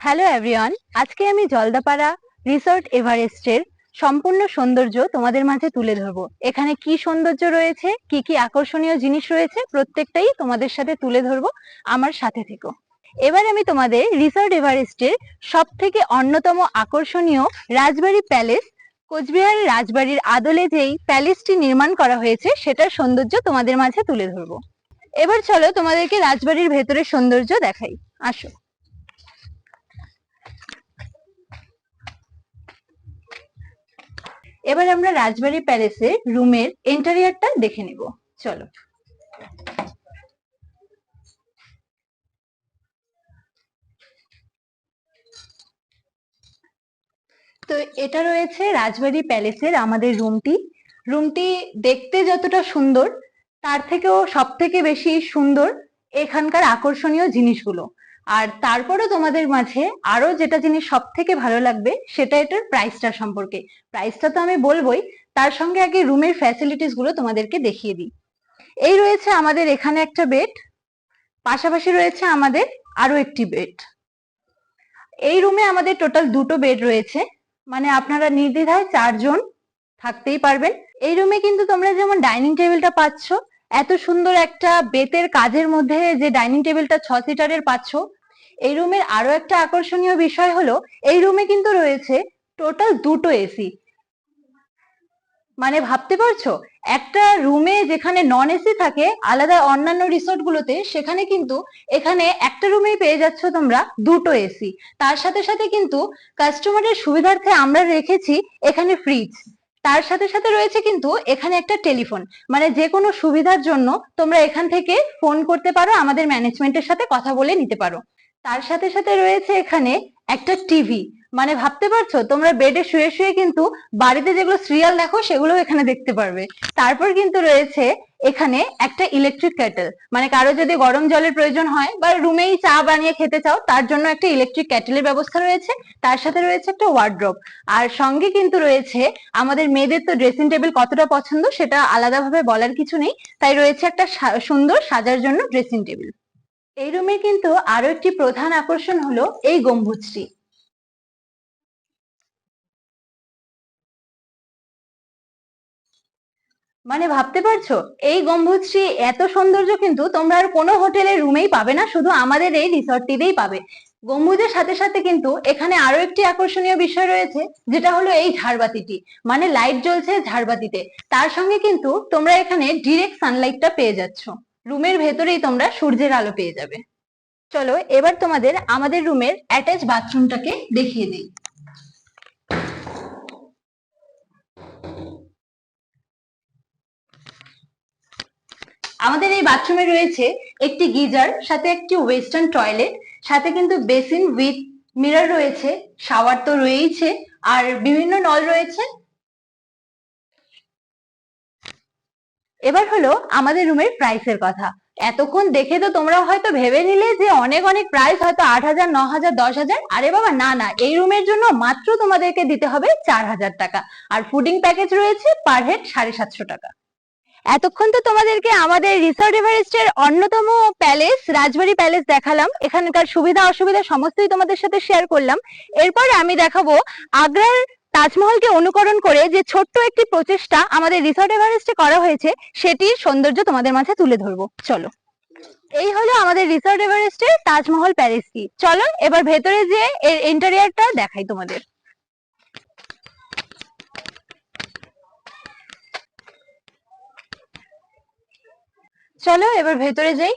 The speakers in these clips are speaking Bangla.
হ্যালো এভরিওয়ান, আজকে আমি জলদাপাড়া রিসর্ট এভারেস্টের সম্পূর্ণ সৌন্দর্য তোমাদের মাঝে তুলে ধরবো। এখানে কি সৌন্দর্য রয়েছে, কি কি আকর্ষণীয় জিনিস রয়েছে, প্রত্যেকটাই তোমাদের সাথে তুলে ধরবো। আমার সাথে থেকো। এবার আমি তোমাদের রিসর্ট এভারেস্টের সব থেকে অন্যতম আকর্ষণীয় রাজবাড়ি প্যালেস, কোচবিহারের রাজবাড়ির আদলে যেই প্যালেসটি নির্মাণ করা হয়েছে সেটার সৌন্দর্য তোমাদের মাঝে তুলে ধরবো। এবার চলো তোমাদেরকে রাজবাড়ির ভেতরের সৌন্দর্য দেখাই, আসো। এবার আমরা রাজবাড়ি প্যালেসের রুমের ইন্টেরিয়রটা দেখে নিব, চলো। তো এটা রয়েছে রাজবাড়ি প্যালেসের আমাদের রুমটি দেখতে যতটা সুন্দর তার থেকেও সব থেকে বেশি সুন্দর এখানকার আকর্ষণীয় জিনিসগুলো। আর তারপরে তোমাদের মাঝে আরো যেটা জিনিস সব থেকে ভালো লাগবে সেটা এটার প্রাইসটা সম্পর্কে। প্রাইসটা তো আমি বলবোই, তার সঙ্গে আগে রুমের ফ্যাসিলিটিস গুলো তোমাদেরকে দেখিয়ে দিই। এই রয়েছে আমাদের এখানে একটা বেড, পাশাপাশি রয়েছে আমাদের আরো একটি বেড। এই রুমে আমাদের টোটাল দুটো বেড রয়েছে, মানে আপনারা নির্দ্বিধায় 4 জন থাকতেই পারবেন। এই রুমে কিন্তু তোমরা যেমন ডাইনিং টেবিলটা পাচ্ছ, এত সুন্দর একটা বেতের কাজের মধ্যে যে ডাইনিং টেবিলটা 6 সিটারের পাচ্ছ। এই রুমের আরো একটা আকর্ষণীয় বিষয় হলো এই রুমে কিন্তু রয়েছে টোটাল দুটো এসি। মানে ভাবতে পারছো, একটা রুমে যেখানে নন এসি থাকে আলাদা অন্যান্য রিসোর্ট গুলোতে, সেখানে কিন্তু এখানে একটা রুমেই পেয়ে যাচ্ছ তোমরা দুটো এসি। তার সাথে সাথে কিন্তু কাস্টমারের সুবিধার্থে আমরা রেখেছি এখানে ফ্রিজ। তার সাথে সাথে রয়েছে কিন্তু এখানে একটা টেলিফোন, মানে যে কোনো সুবিধার জন্য তোমরা এখান থেকে ফোন করতে পারো, আমাদের ম্যানেজমেন্টের সাথে কথা বলে নিতে পারো। তার সাথে সাথে রয়েছে এখানে একটা টিভি, মানে ভাবতে পারছো তোমরা বেডে শুয়ে শুয়ে কিন্তু বাড়িতে যেগুলো সিরিয়াল দেখো সেগুলো এখানে দেখতে পারবে। তারপর কিন্তু রয়েছে এখানে একটা ইলেকট্রিক কেটল, মানে কারো যদি গরম জলের প্রয়োজন হয় বা রুমেই চা বানিয়ে খেতে চাও তার জন্য একটা ইলেকট্রিক কেটলের ব্যবস্থা রয়েছে। তার সাথে রয়েছে একটা ওয়ার্ড্রোব, আর সঙ্গে কিন্তু রয়েছে আমাদের মেয়েদের তো ড্রেসিং টেবিল কতটা পছন্দ সেটা আলাদাভাবে বলার কিছু নেই, তাই রয়েছে একটা সুন্দর সাজার জন্য ড্রেসিং টেবিল। এই রুমের কিন্তু আরো একটি প্রধান আকর্ষণ হলো এই গম্বুজটি। মানে ভাবতে পারছো, এই গম্বুজটি এত সৌন্দর্য কিন্তু তোমরা আর কোনো হোটেলের রুমেই পাবে না, শুধু আমাদের এই রিসর্টটিতেই পাবে। গম্বুজের সাথে সাথে কিন্তু এখানে আরো একটি আকর্ষণীয় বিষয় রয়েছে, যেটা হলো এই ঝাড়বাতিটি, মানে লাইট জ্বলছে ঝাড়বাতিতে। তার সঙ্গে কিন্তু তোমরা এখানে ডিরেক্ট সানলাইটটা পেয়ে যাচ্ছ, রুমের ভেতরেই তোমরা সূর্যের আলো পেয়ে যাবে। চলো এবার তোমাদের আমাদের রুমের অ্যাটাচ বাথরুমটাকে দেখিয়ে দিই। আমাদের এই বাথরুমে রয়েছে একটি গিজার, সাথে একটি ওয়েস্টার্ন টয়লেট, সাথে কিন্তু বেসিন উইথ মিরর রয়েছে, শাওয়ার তো রয়েইছে, আর বিভিন্ন নল রয়েছে। এবার হলো আমাদের রুমের প্রাইসের কথা। এতক্ষণ দেখে তো তোমরা হয়তো ভেবে নিলে যে অনেক অনেক প্রাইস, হয়তো 8,000, 9,000, 10,000। আরে বাবা না না, এই রুমের জন্য মাত্র তোমাদেরকে দিতে হবে 4,000 টাকা, আর ফুডিং প্যাকেজ রয়েছে পার হেড 750 টাকা। এতক্ষণ তো তোমাদেরকে আমাদের রিসর্ট এভারেস্টের অন্যতম প্যালেস রাজবাড়ি প্যালেস দেখালাম, এখানকার সুবিধা অসুবিধা সমস্তই তোমাদের সাথে শেয়ার করলাম। এরপর আমি দেখাবো আগ্রার তাজমহলকে অনুকরণ করে যে ছোট্ট একটি প্রচেষ্টা আমাদের রিসর্ট এভারেস্টে করা হয়েছে, সেটির সৌন্দর্য তোমাদের মাঝে তুলে ধরবো, চলো। এই হলো আমাদের রিসর্ট এভারেস্টের তাজমহল প্যালেসটি। চলো এবার ভেতরে যে এর ইন্টেরিয়রটা দেখাই তোমাদের। চলো এবার ভেতরে যাই।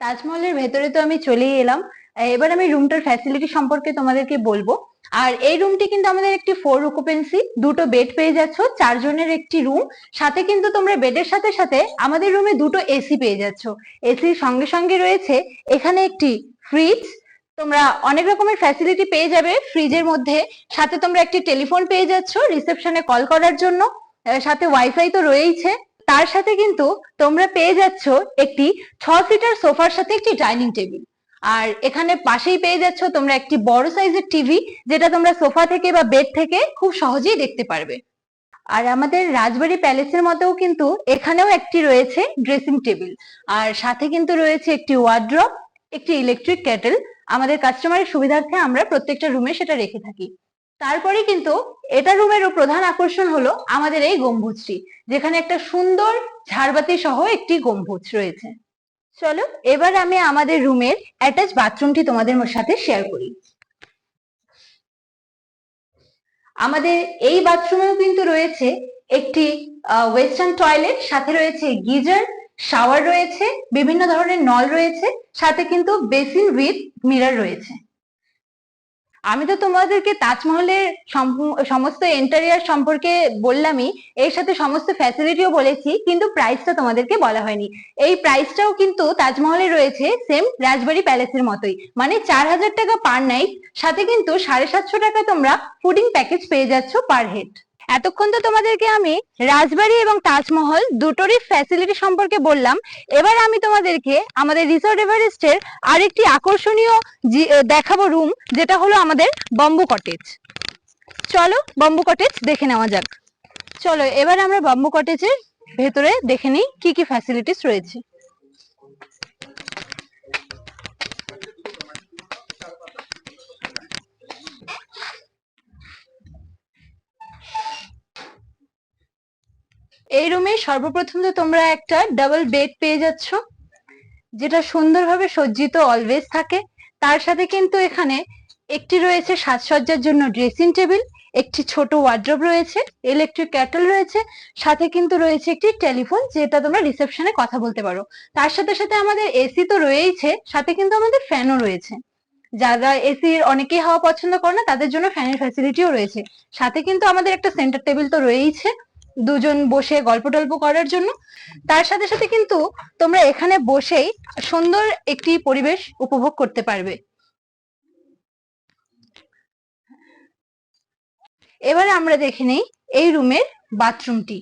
তাজমহলের ভেতরে তো আমি চলেই এলাম, এবার আমি রুমটার ফ্যাসিলিটি সম্পর্কে তোমাদেরকে বলবো। আর এই রুমটি কিন্তু আমাদের একটি 4 অকুপেন্সি, দুটো বেড পেয়ে যাচ্ছ, 4 জনের একটি রুম। সাথে কিন্তু তোমরা বেডের সাথে সাথে আমাদের রুমে দুটো এসি পেয়ে যাচ্ছ। এসির সঙ্গে সঙ্গে রয়েছে এখানে একটি ফ্রিজ, তোমরা অনেক রকমের ফ্যাসিলিটি পেয়ে যাবে ফ্রিজের মধ্যে। সাথে তোমরা একটি টেলিফোন পেয়ে যাচ্ছ রিসেপশনে কল করার জন্য, সাথে ওয়াইফাই তো রয়েইছে। তার সাথে কিন্তু তোমরা পেয়ে যাচ্ছ একটি 6 সিটার সোফার সাথে একটি ডাইনিং টেবিল। আর এখানে পাশেই পেয়ে যাচ্ছ তোমরা একটি বড় সাইজের টিভি, যেটা তোমরা সোফা থেকে বা বেড থেকে খুব সহজেই দেখতে পারবে। আর আমাদের রাজবাড়ি প্যালেসের মতোও কিন্তু এখানেও একটি রয়েছে ড্রেসিং টেবিল, আর সাথে কিন্তু রয়েছে একটি ওয়ার্ড্রপ, একটি ইলেকট্রিক কেটেল। আমাদের কাস্টমারের সুবিধার্থে আমরা প্রত্যেকটা রুমে সেটা রেখে থাকি। তারপরে কিন্তু এটা রুমেরও প্রধান আকর্ষণ হলো আমাদের এই গম্বুজটি, যেখানে একটা সুন্দর ঝাড়বাতি সহ একটি গম্বুজ রয়েছে। চলো এবার আমি আমাদের রুমের অ্যাটাচ বাথরুমটি তোমাদের সাথে শেয়ার করি। আমাদের এই বাথরুমেও কিন্তু রয়েছে একটি ওয়েস্টার্ন টয়লেট, সাথে রয়েছে গিজার, শাওয়ার রয়েছে, বিভিন্ন ধরনের নল রয়েছে, সাথে কিন্তু বেসিন উইথ মিরর রয়েছে। আমি তো তোমাদেরকে তাজমহলের সমস্ত ইন্টেরিয়র সম্পর্কে বললামই, এর সাথে সমস্ত ফ্যাসিলিটিও বলেছি, কিন্তু প্রাইসটা তোমাদেরকে বলা হয়নি। এই প্রাইসটাও কিন্তু তাজমহলে রয়েছে সেম রাজবাড়ি প্যালেসের মতোই, মানে 4000 টাকা পার নাইট, সাথে কিন্তু 750 টাকা তোমরা ফুডিং প্যাকেজ পেয়ে যাচ্ছ পার হেড। এতক্ষণ তো তোমাদেরকে আমি রাজবাড়ি এবং তাজমহল দুটোরই ফ্যাসিলিটি সম্পর্কে বললাম। এবার আমি তোমাদেরকে আমাদের রিসোর্ট এভারেস্টের আরেকটি আকর্ষণীয় দেখাবো রুম, যেটা হলো আমাদের বাম্বু কটেজ। চলো বাম্বু কটেজ দেখে নেওয়া যাক। চলো এবার আমরা বাম্বু কটেজের ভেতরে দেখে নিই কি কি ফ্যাসিলিটিস রয়েছে। এই রুমে সর্বপ্রথম তো তোমরা একটা ডাবল বেড পেয়ে যাচ্ছ, যেটা সুন্দরভাবে সজ্জিত অলওয়েজ থাকে। তার সাথে কিন্তু এখানে একটি রয়েছে সাজসজ্জার জন্য ড্রেসিং টেবিল, একটি ছোট ওয়ার্ড্রোব রয়েছে, ইলেকট্রিক কেটল রয়েছে, সাথে কিন্তু রয়েছে একটি টেলিফোন, যেটা তোমরা রিসেপশনে কথা বলতে পারো। তার সাথে সাথে আমাদের এসি তো রয়েইছে, সাথে কিন্তু আমাদের ফ্যানও রয়েছে। যারা এসির অনেকেই হাওয়া পছন্দ করে না, তাদের জন্য ফ্যানের ফ্যাসিলিটিও রয়েছে। সাথে কিন্তু আমাদের একটা সেন্টার টেবিল তো রয়েইছে, দুজন বসে গল্প টল্প করার জন্য। তার সাথে সাথে কিন্তু তোমরা এখানে বসেই সুন্দর একটি পরিবেশ উপভোগ করতে পারবে। এবার আমরা দেখে নেই এই রুমের বাথরুমটি।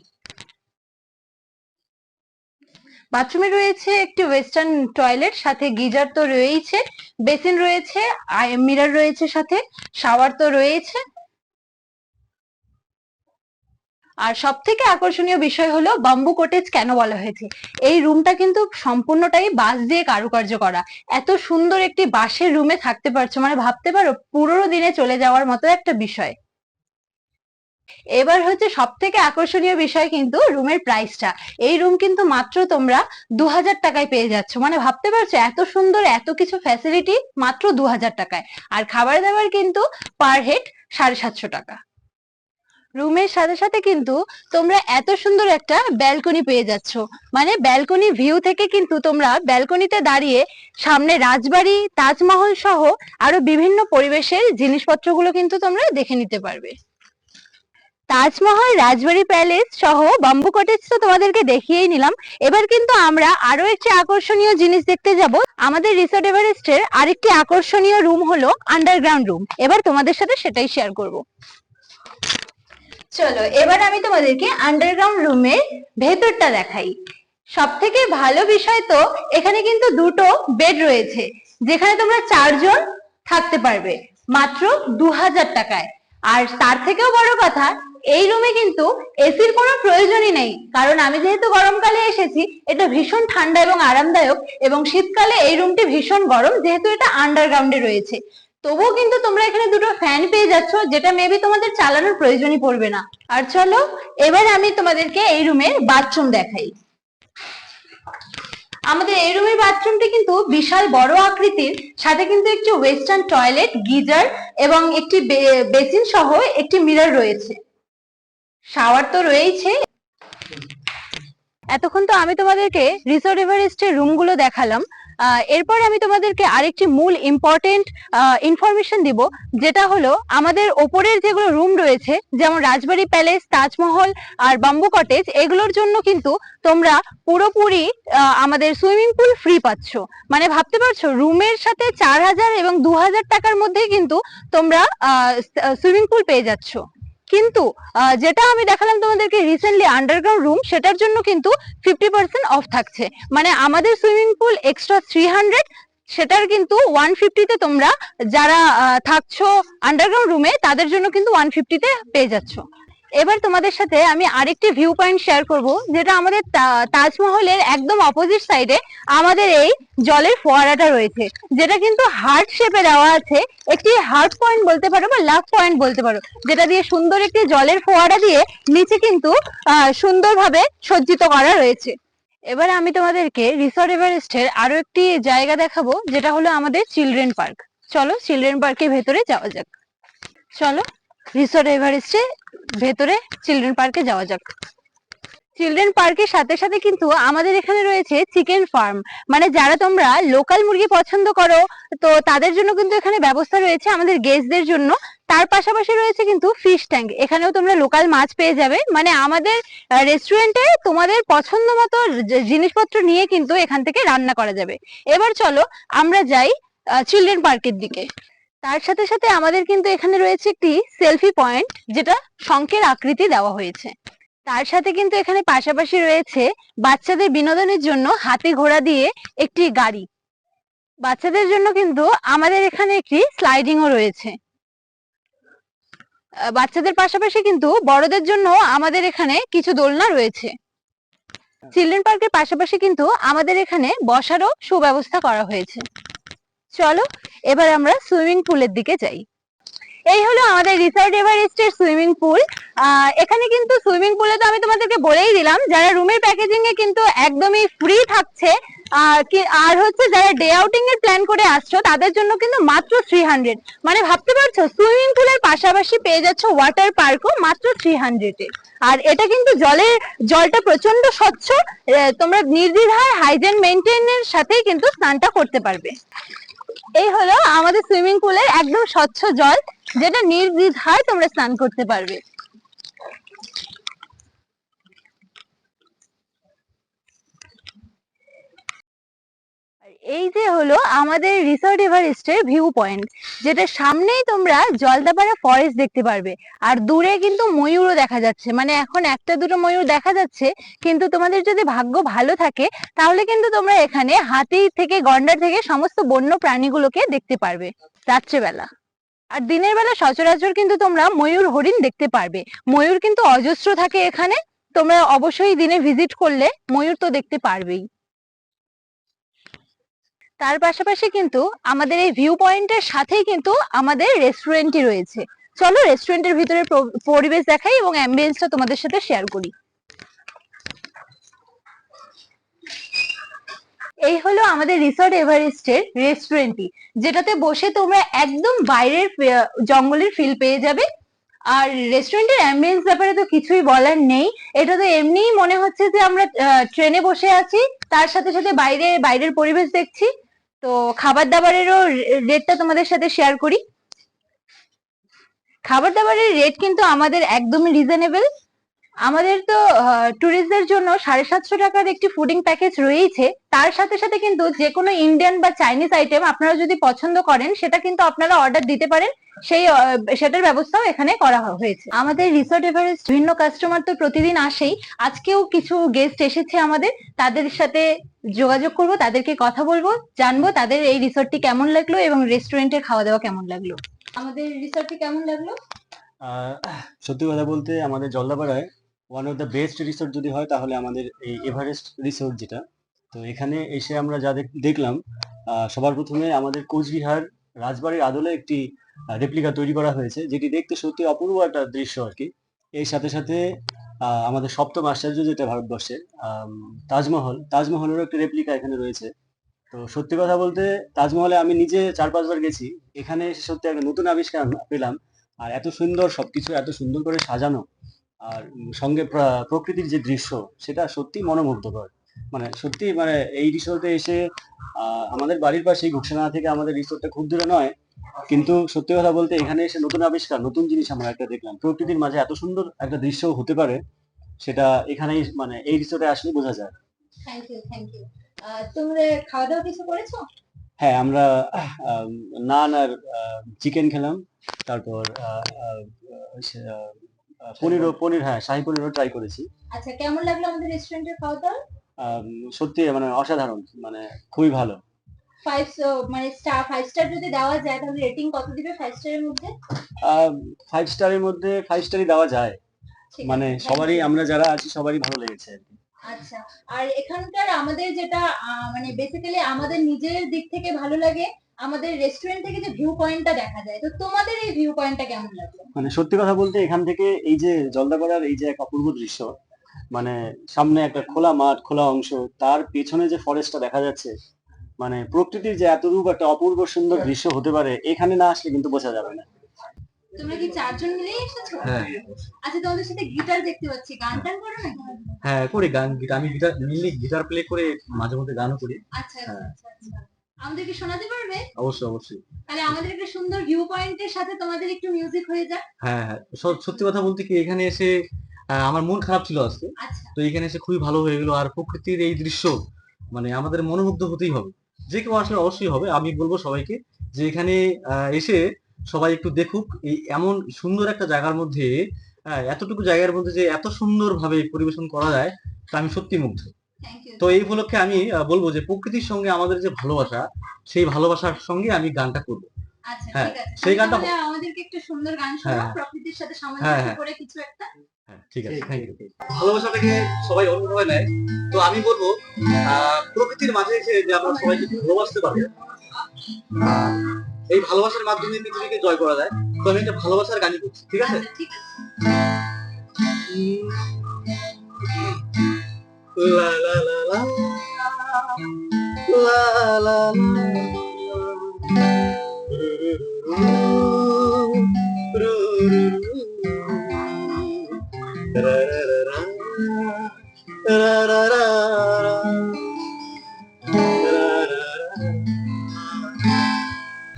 বাথরুমে রয়েছে একটি ওয়েস্টার্ন টয়লেট, সাথে গিজার তো রয়েছে, বেসিন রয়েছে, মিরর রয়েছে, সাথে শাওয়ার তো রয়েছে। আর সব থেকে আকর্ষণীয় বিষয় হলো বাম্বু কটেজ কেন বলা হয়েছে। এই রুমটা কিন্তু সম্পূর্ণটাই বাঁশ দিয়ে কারুকার্য করা। এত সুন্দর একটি বাঁশের রুমে থাকতে পারছো, মানে ভাবতে পারো পুরো দিনে চলে যাওয়ার মতো একটা বিষয়। এবার হচ্ছে সব থেকে আকর্ষণীয় বিষয় কিন্তু রুমের প্রাইসটা। এই রুম কিন্তু মাত্র তোমরা 2000 টাকায় পেয়ে যাচ্ছ, মানে ভাবতে পারছো এত সুন্দর এত কিছু ফ্যাসিলিটি মাত্র 2000 টাকায়। আর খাবার দাবার কিন্তু পার হেড 750 টাকা। রুমের সাথে সাথে কিন্তু তোমরা এত সুন্দর একটা ব্যালকনি পেয়ে যাচ্ছ, মানে ব্যালকনি ভিউ থেকে কিন্তু তোমরা ব্যালকনিতে দাঁড়িয়ে সামনে রাজবাড়ি, তাজমহল সহ আরো বিভিন্ন পরিবেশের জিনিসপত্রগুলো কিন্তু তোমরা দেখে নিতে পারবে। তাজমহল, রাজবাড়ি প্যালেস সহ বাম্বু কটেজ তো তোমাদেরকে দেখিয়েই নিলাম। এবার কিন্তু আমরা আরো একটি আকর্ষণীয় জিনিস দেখতে যাব। আমাদের রিসোর্ট এভারেস্টের আরেকটি আকর্ষণীয় রুম হলো আন্ডারগ্রাউন্ড রুম। এবার তোমাদের সাথে সেটাই শেয়ার করব। চলো এবার আমি তোমাদেরকে আন্ডারগ্রাউন্ড রুমের ভেতরটা দেখাই। সব থেকে ভালো বিষয় তো এখানে কিন্তু দুটো বেড রয়েছে, যেখানে তোমরা 4 জন থাকতে পারবে মাত্র 2000 টাকায়। আর তার থেকেও বড় কথা, এই রুমে কিন্তু এসির কোনো প্রয়োজনই নেই, কারণ আমি যেহেতু গরমকালে এসেছি, এটা ভীষণ ঠান্ডা এবং আরামদায়ক, এবং শীতকালে এই রুমটি ভীষণ গরম, যেহেতু এটা আন্ডারগ্রাউন্ডে রয়েছে। তবুও কিন্তু তোমরা এখানে দুটো ফ্যান পেয়ে যাচ্ছ, যেটা মেবি তোমাদের চালানোর প্রয়োজনই পড়বে না। আর চলো এবার আমি তোমাদেরকে এই রুমের বাথরুম দেখাই। আমাদের এই রুমের বাথরুমটি কিন্তু বিশাল বড় আকৃতির, সাথে কিন্তু একটি ওয়েস্টার্ন টয়লেট, গিজার এবং একটি বেসিন সহ একটি মিরর রয়েছে, শাওয়ার তো রয়েছে। এতক্ষণ তো আমি তোমাদেরকে রিসোর্ট এভারেস্টের রুমগুলো দেখালাম। এরপর আমি তোমাদেরকে আরেকটি মূল ইম্পর্টেন্ট ইনফরমেশন দিব, যেটা হলো আমাদের ওপরের যেগুলো রুম রয়েছে, যেমন রাজবাড়ি প্যালেস, তাজমহল আর বাম্বু কটেজ, এগুলোর জন্য কিন্তু তোমরা পুরোপুরি আমাদের সুইমিং পুল ফ্রি পাচ্ছ। মানে ভাবতে পারছো রুমের সাথে 4000 এবং 2000 টাকার মধ্যে কিন্তু তোমরা সুইমিং পুল পেয়ে যাচ্ছ। কিন্তু যেটা আমি দেখালাম তোমাদেরকে রিসেন্টলি আন্ডারগ্রাউন্ড রুম, সেটার জন্য কিন্তু 50% অফ থাকছে। মানে আমাদের সুইমিং পুল এক্সট্রা 300, সেটার কিন্তু 150-তে তোমরা যারা থাকছো আন্ডারগ্রাউন্ড রুমে, তাদের জন্য কিন্তু 150-তে পেয়ে যাচ্ছ। এবার তোমাদের সাথে আমি আরেকটি ভিউ পয়েন্ট শেয়ার করব, যেটা আমাদের তাজমহলের একদম অপোজিট সাইডে আমাদের এই জলের ফোয়ারাটা রয়েছে, যেটা কিন্তু হার্ট শেপে দেওয়া আছে। একটি হার্ট পয়েন্ট বলতে পারো বা লাভ পয়েন্ট বলতে পারো, যেটা দিয়ে সুন্দর একটি জলের ফোয়ারা দিয়ে নিচে কিন্তু সুন্দরভাবে সজ্জিত করা রয়েছে। এবার আমি তোমাদেরকে রিসর্ট এভারেস্টের আরো একটি জায়গা দেখাবো, যেটা হলো আমাদের চিলড্রেন পার্ক। চলো চিলড্রেন পার্কের ভেতরে যাওয়া যাক। চলো রিসর্ট এভারেস্টে ভেতরে চিলড্রেন পার্কে যাওয়া যাক। চিলড্রেন পার্কের সাথে সাথে কিন্তু আমাদের এখানে রয়েছে চিকেন ফার্ম, মানে যারা তোমরা লোকাল মুরগি পছন্দ করো তো তাদের জন্য কিন্তু এখানে ব্যবস্থা রয়েছে আমাদের গেস্টদের জন্য। তার পাশাপাশি রয়েছে কিন্তু ফিশ ট্যাঙ্ক, এখানেও তোমরা লোকাল মাছ পেয়ে যাবে। মানে আমাদের রেস্টুরেন্টে তোমাদের পছন্দ মতো জিনিসপত্র নিয়ে কিন্তু এখান থেকে রান্না করা যাবে। এবার চলো আমরা যাই চিলড্রেন পার্কের দিকে। তার সাথে সাথে আমাদের কিন্তু এখানে রয়েছে একটি সেলফি পয়েন্ট, যেটা শঙ্খের আকৃতি দেওয়া হয়েছে। তার সাথে কিন্তু এখানে পাশাপাশি রয়েছে বাচ্চাদের বিনোদনের জন্য হাতি ঘোড়া দিয়ে একটি গাড়ি। বাচ্চাদের জন্য কিন্তু আমাদের এখানে একটি স্লাইডিংও রয়েছে। বাচ্চাদের পাশাপাশি কিন্তু বড়দের জন্য আমাদের এখানে কিছু দোলনা রয়েছে। চিলড্রেন পার্কের পাশাপাশি কিন্তু আমাদের এখানে বসারও সুব্যবস্থা করা হয়েছে। চলো এবার আমরা সুইমিং পুলের দিকে যাই। এই হলো আমাদের রিসর্ট এভারেস্টের সুইমিং পুল। এখানে কিন্তু সুইমিং পুলে তো আমি তোমাদেরকে বলেই দিলাম, যারা রুমের প্যাকেজিং এ কিন্তু একদমই ফ্রি থাকছে, আর হচ্ছে যারা ডে আউটিং এর প্ল্যান করে আসছো তাদের জন্য কিন্তু মাত্র 300। মানে ভাবতে পারছো সুইমিং পুলের পাশাপাশি পেয়ে যাচ্ছ ওয়াটার পার্কও মাত্র 300 এ। আর এটা কিন্তু জলটা প্রচন্ড স্বচ্ছ, তোমরা নির্দ্বিধায় হাইজেন মেনটেনের সাথেই কিন্তু স্নানটা করতে পারবে। এই হলো আমাদের সুইমিং পুলের একদম স্বচ্ছ জল, যেটা নির্দ্বিধায় তোমরা স্নান করতে পারবে। এই যে হলো আমাদের রিসর্ট এভারেস্টের ভিউ পয়েন্ট, যেটা সামনেই তোমরা জলদাপাড়া ফরেস্ট দেখতে পারবে। আর দূরে কিন্তু ময়ূরও দেখা যাচ্ছে, মানে এখন একটা দুটো ময়ূর দেখা যাচ্ছে, কিন্তু তোমাদের যদি ভাগ্য ভালো থাকে তাহলে কিন্তু তোমরা এখানে হাতি থেকে গন্ডার থেকে সমস্ত বন্য প্রাণীগুলোকে দেখতে পারবে রাত্রেবেলা। আর দিনের বেলা সচরাচর কিন্তু তোমরা ময়ূর হরিণ দেখতে পারবে। ময়ূর কিন্তু অজস্র থাকে এখানে, তোমরা অবশ্যই দিনে ভিজিট করলে ময়ূর তো দেখতে পারবেই। তার পাশাপাশি কিন্তু আমাদের এই ভিউ পয়েন্টের সাথেই কিন্তু আমাদের রেস্টুরেন্টই রয়েছে। চলো রেস্টুরেন্টের ভিতরে পরিবেশ দেখাই এবং অ্যাম্বিয়েন্সটা তোমাদের সাথে শেয়ার করি। এই হলো আমাদের রিসর্ট এভারেস্টের রেস্টুরেন্টটি, যেটাতে বসে তোমরা একদম বাইরের জঙ্গলের ফিল পেয়ে যাবে। আর রেস্টুরেন্টের অ্যাম্বিয়েন্স ব্যাপারে তো কিছুই বলার নেই, এটা তো এমনিই মনে হচ্ছে যে আমরা ট্রেনে বসে আছি, তার সাথে সাথে বাইরের পরিবেশ দেখছি। তো খাবার দাবারেরও রেটটা তোমাদের সাথে শেয়ার করি। খাবার দাবারের রেট কিন্তু আমাদের একদমই রিজনেবল। আমাদের তো ট্যুরিস্টদের জন্য 750 টাকার একটি ফুডিং প্যাকেজ রয়েছে। তার সাথে সাথে কিন্তু যে কোনো ইন্ডিয়ান বা চাইনিজ আইটেম আপনারা যদি পছন্দ করেন সেটা কিন্তু আপনারা অর্ডার দিতে পারেন, সেটার ব্যবস্থাও এখানে করা হয়েছে। আমাদের রিসর্ট এভারেস্ট বিভিন্ন কাস্টমার তো প্রতিদিন আসেই, আজকেও কিছু গেস্ট এসেছে আমাদের, তাদের সাথে যোগাযোগ করব, তাদেরকে কথা বলবো, জানবো তাদের এই রিসর্টটি কেমন লাগলো এবং রেস্টুরেন্টের খাওয়া দাওয়া কেমন লাগলো। আমাদের রিসর্টটি কেমন লাগলো? সত্যি কথা বলতে আমাদের জলদাপাড়ায় one of the best resort যদি হয় তাহলে আমাদের এই এভারেস্ট রিসোর্ট যেটা। তো এখানে এসে আমরা যা দেখলাম, সবার প্রথমে আমাদের কোচবিহার রাজবাড়ির আদলে একটি রেপ্লিকা তৈরি করা হয়েছে, যেটি দেখতে সত্যি অপূর্ব একটা দৃশ্য আর কি। এর সাথে সাথে আমাদের সপ্তম আশ্চর্য যেটা ভারতবর্ষের তাজমহলেরও একটি রেপ্লিকা এখানে রয়েছে। তো সত্যি কথা বলতে তাজমহলে আমি নিজে 4-5 বার গেছি, এখানে এসে সত্যি একটা নতুন আবিষ্কার পেলাম। আর এত সুন্দর সবকিছু এত সুন্দর করে সাজানো, আর সঙ্গে প্রকৃতির যে দৃশ্য সেটা সত্যি মনোমুগ্ধকর। মানে সত্যি মানে এই রিসোর্টে এসে আমাদের বাড়ির পাশেই ঘুকসানা থেকে আমাদের রিসোর্টটা খুব দূরে নয়, কিন্তু সত্যি কথা বলতে এখানে এসে নতুন আবিষ্কার নতুন জিনিস আমরা একটা দেখলাম। প্রকৃতির মাঝে এত সুন্দর একটা দৃশ্য হতে পারে সেটা এখানেই মানে এই রিসোর্টে আসলে বোঝা যায়। Thank you, thank you. তোমরা খাওয়া দাওয়া কিছু করেছো? হ্যাঁ, আমরা নান আর চিকেন খেলাম, তারপর পনির, হ্যাঁ শাহী পনিরও ট্রাই করেছি। আচ্ছা, কেমন লাগলো আমাদের রেস্টুরেন্টের খাওয়া দাওয়া? সত্যি মানে অসাধারণ, মানে খুবই ভালো। মানে স্টার 5 স্টার যদি দেওয়া যায় তাহলে রেটিং কত দিবে 5 স্টারের মধ্যে? 5 স্টারের মধ্যে 5 স্টারই দেওয়া যায়। ঠিক মানে আছে, সবারই, thank you. আমরা যারা আছি সবারই ভালো লেগেছে আর কি। আচ্ছা, আর এখানকার আমাদের যেটা মানে বেসিক্যালি আমাদের নিজের দিক থেকে ভালো লাগে, আমাদের রেস্টুরেন্ট থেকে যে ভিউ পয়েন্টটা দেখা যায়, তো তোমাদের এই ভিউ পয়েন্টটা কেমন লাগে? মানে সত্যি কথা বলতে এখান থেকে এই যে জলদাপাড়ার এই যে এক অপূর্ব দৃশ্য, মানে সামনে একটা খোলা মাঠ, খোলা অংশ, তার পেছনে যে ফরেস্টটা দেখা যাচ্ছে, মানে প্রকৃতির যে এতরূপ একটা অপূর্ব সুন্দর দৃশ্য হতে পারে, এখানে না আসলে কিন্তু বোঝা যাবে না। তোমরা কি চারজন মিলেই এসেছো? হ্যাঁ আচ্ছা, তোমাদের সাথে গিটার দেখতে পাচ্ছি, গান টান করো নাকি? হ্যাঁ করি গান, আমি গিটার মেনলি গিটার প্লে করে মাঝে মধ্যে গানও করি। আচ্ছা আচ্ছা আচ্ছা আচ্ছা। আমাদেরকে শোনাতে পারবে? অবশ্যই অবশ্যই। তাহলে আমাদের একটা সুন্দর ভিউ পয়েন্টের সাথে তোমাদের একটু মিউজিক হয়ে যাক। হ্যাঁ হ্যাঁ, সত্যি কথা বলতে কি এখানে এসে আমার মন খারাপ ছিল আজকে, আচ্ছা, তো এখানে এসে খুবই ভালো হয়ে গেল। আর প্রকৃতির এই দৃশ্য মানে আমাদের মনোমুগ্ধ হতেই হবে, যে কেউ আসলে অবশ্যই হবে। আমি বলবো সবাইকে যে এখানে এসে সবাই একটু দেখুক এই এমন সুন্দর একটা জায়গার মধ্যে, এতটুকু জায়গার মধ্যে যে এত সুন্দর ভাবে পরিবেশন করা যায়, তা আমি সত্যি মুগ্ধ। Thank you. তো এই উপলক্ষে আমি বলবো যে প্রকৃতির সঙ্গে আমাদের যে ভালোবাসা, সেই ভালোবাসার সঙ্গে আমি গানটা করব। আচ্ছা, হ্যাঁ, ঠিক আছে। সেই গানটা তাহলে আমাদেরকে একটা সুন্দর গান শোনাও, হ্যাঁ, প্রকৃতির সাথে হ্যাঁ, সামঞ্জস্য হ্যাঁ। করে কিছু একটা। হ্যাঁ ঠিক আছে, থ্যাংক ইউ। ভালোবাসাটাকে সবাই অন্যভাবে নেয়, তো আমি বলবো প্রকৃতির মাঝে এসে যে আমরা সবাইকে ভালোবাসতে পারি, এই ভালোবাসার মাধ্যমে পৃথিবীকে জয় করা যায়। তো আমি একটা ভালোবাসার গানই করছি, ঠিক আছে? আচ্ছা, ঠিক আছে। লা লা লা লা লা লা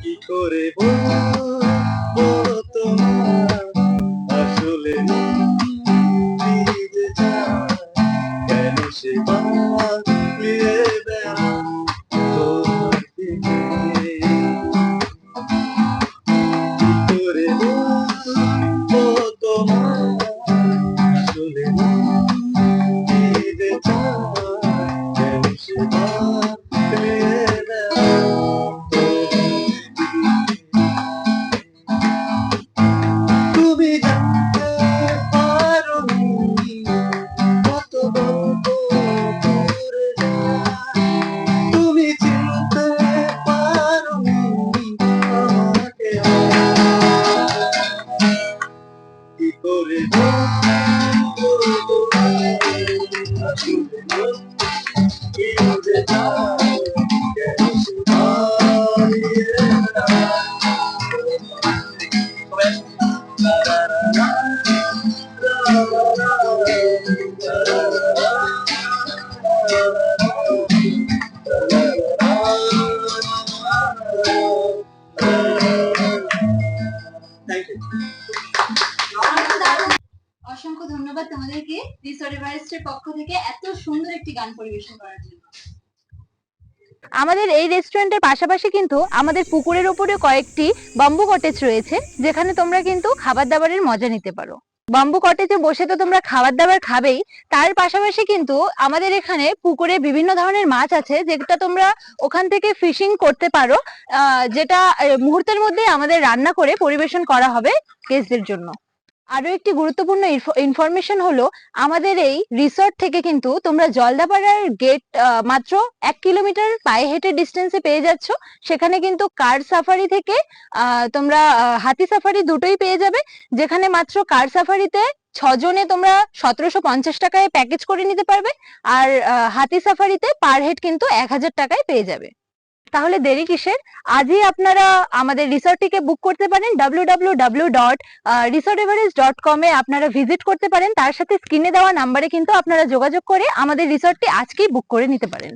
কি করে বলবো তোমার আসলে নিজে যায়, কেন সে পালিয়ে বেড়ায় তোমার থেকে। কি করে বলবো তোমার আসলে নিজে যায়, কেন সে পালিয়ে বেড়ায়। তুমি জানতে পারোনি কত গল্প দূরে যায়, তুমি চিনতে পারোনি আমাকে কি করে বলবো তোমায় আসলে কি যে যায়, কেন সে পালিয়ে বেড়ায়। অসংখ্য ধন্যবাদ তোমাদেরকে রিসোর্ট এভারেস্টের পক্ষ থেকে এত সুন্দর একটি গান পরিবেশন করার জন্য। আমাদের এই রেস্টুরেন্টের পাশাপাশি কিন্তু আমাদের পুকুরের উপরে কয়েকটি বাম্বু কটেজ রয়েছে, যেখানে তোমরা কিন্তু খাবার দাবারের মজা নিতে পারো। বাম্বু কটেজে বসে তো তোমরা খাবার দাবার খাবেই, তার পাশাপাশি কিন্তু আমাদের এখানে পুকুরে বিভিন্ন ধরনের মাছ আছে, যেটা তোমরা ওখান থেকে ফিশিং করতে পারো, যেটা মুহূর্তের মধ্যে আমাদের রান্না করে পরিবেশন করা হবে গেস্টদের জন্য। আরো একটি গুরুত্বপূর্ণ ইনফরমেশন হলো, আমাদের এই রিসর্ট থেকে কিন্তু তোমরা জলদাপাড়ার গেট মাত্র 1 কিলোমিটার পায়ে হেঁটে ডিস্টেন্সে পেয়ে যাচ্ছ। সেখানে কিন্তু কার সাফারি থেকে তোমরা হাতি সাফারি দুটোই পেয়ে যাবে, যেখানে মাত্র কার সাফারিতে 6 জনে তোমরা 1750 টাকায় প্যাকেজ করে নিতে পারবে, আর হাতি সাফারিতে পার হেড কিন্তু 1000 টাকায় পেয়ে যাবে। তাহলে দেরি কিসের, আজই আপনারা আমাদের রিসর্টটিকে বুক করতে পারেন। www.resorteverest.com এ আপনারা ভিজিট করতে পারেন, তার সাথে স্ক্রিনে দেওয়া নাম্বারে কিন্তু আপনারা যোগাযোগ করে আমাদের রিসর্টটি আজকেই বুক করে নিতে পারেন।